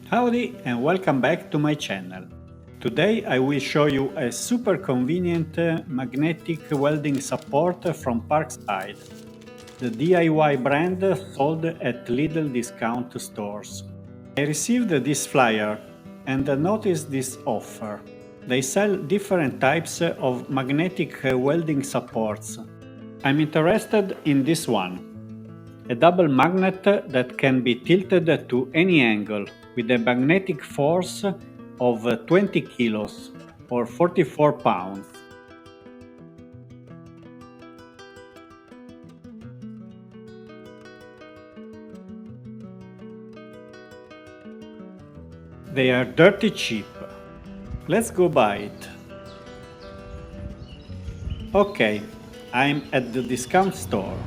Howdy and welcome back to my channel. Today I will show you a super convenient magnetic welding support from Parkside, the DIY brand sold at Lidl discount stores. I received this flyer and noticed this offer. They sell different types of magnetic welding supports. I'm interested in this one. A double magnet that can be tilted to any angle with a magnetic force of 20 kilos or 44 pounds. They are dirty cheap. Let's go buy it. Okay, I'm at the discount store.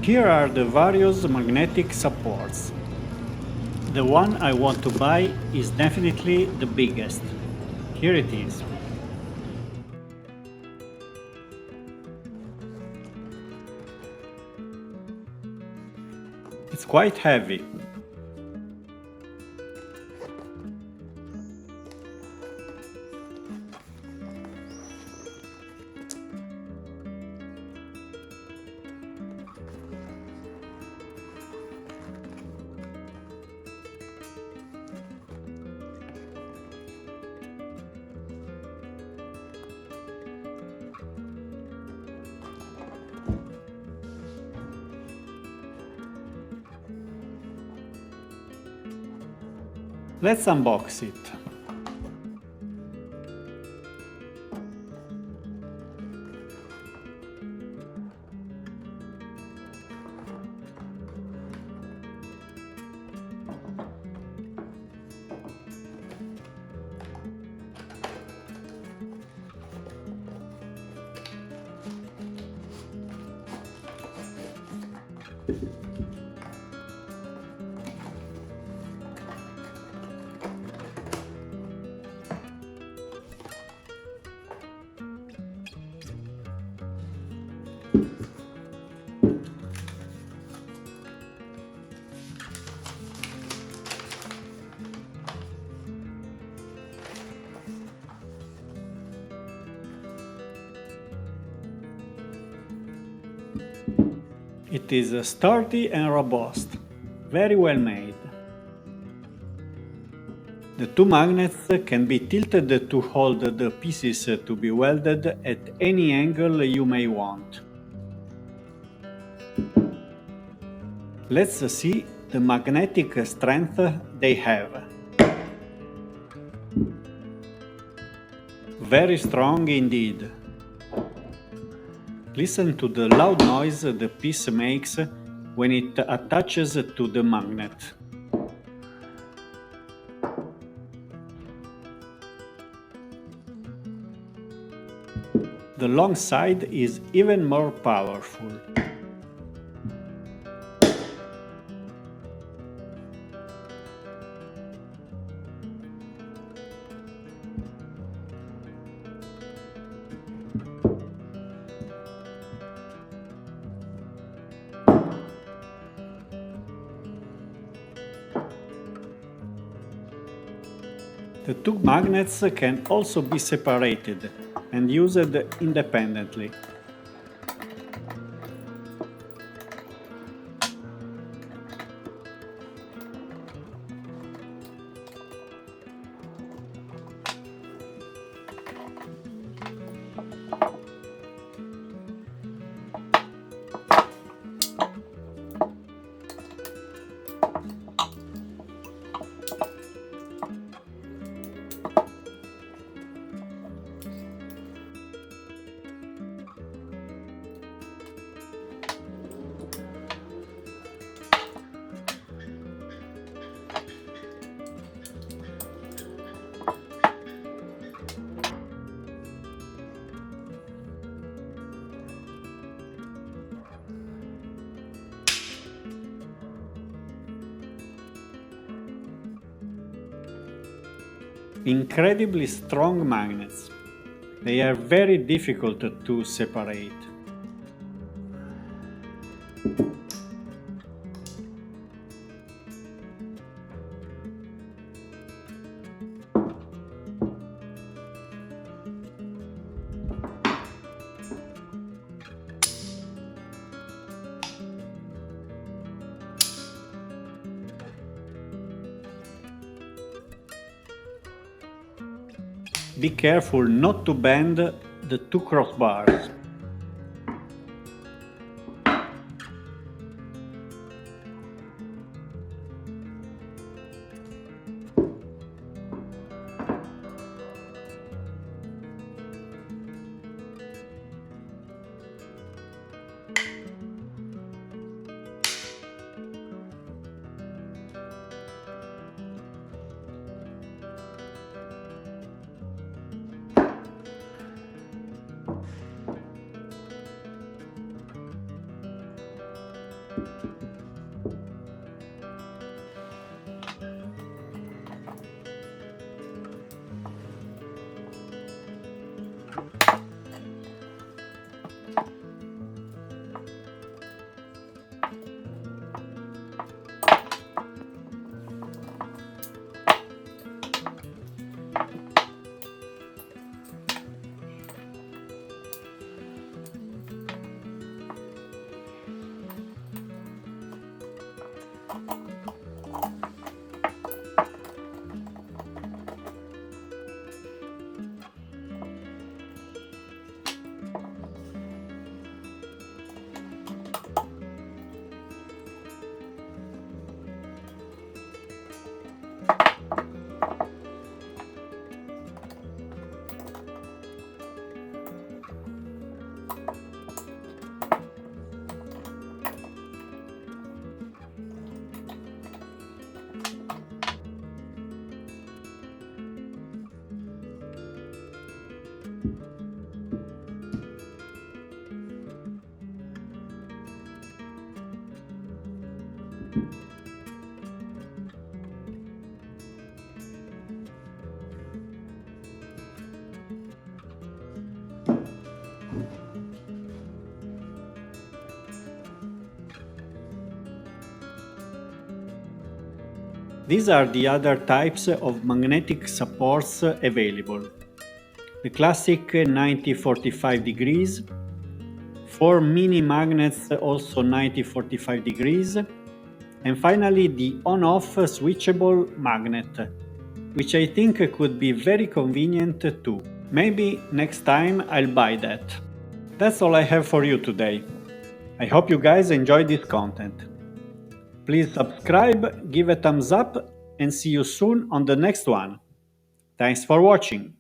Here are the various magnetic supports. The one I want to buy is definitely the biggest. Here it is. It's quite heavy. Let's unbox it. It is sturdy and robust, very well made. The two magnets can be tilted to hold the pieces to be welded at any angle you may want. Let's see the magnetic strength they have. Very strong indeed. Listen to the loud noise the piece makes when it attaches to the magnet. The long side is even more powerful. The two magnets can also be separated and used independently. incredibly strong magnets. They are very difficult to separate. Be careful not to bend the two crossbars. These are the other types of magnetic supports available. The classic 90-45 degrees, 4 mini magnets also 90-45 degrees, and finally the on-off switchable magnet, which I think could be very convenient too. Maybe next time I'll buy that. That's all I have for you today. I hope you guys enjoyed this content. Please subscribe, give a thumbs up, and see you soon on the next one. Thanks for watching.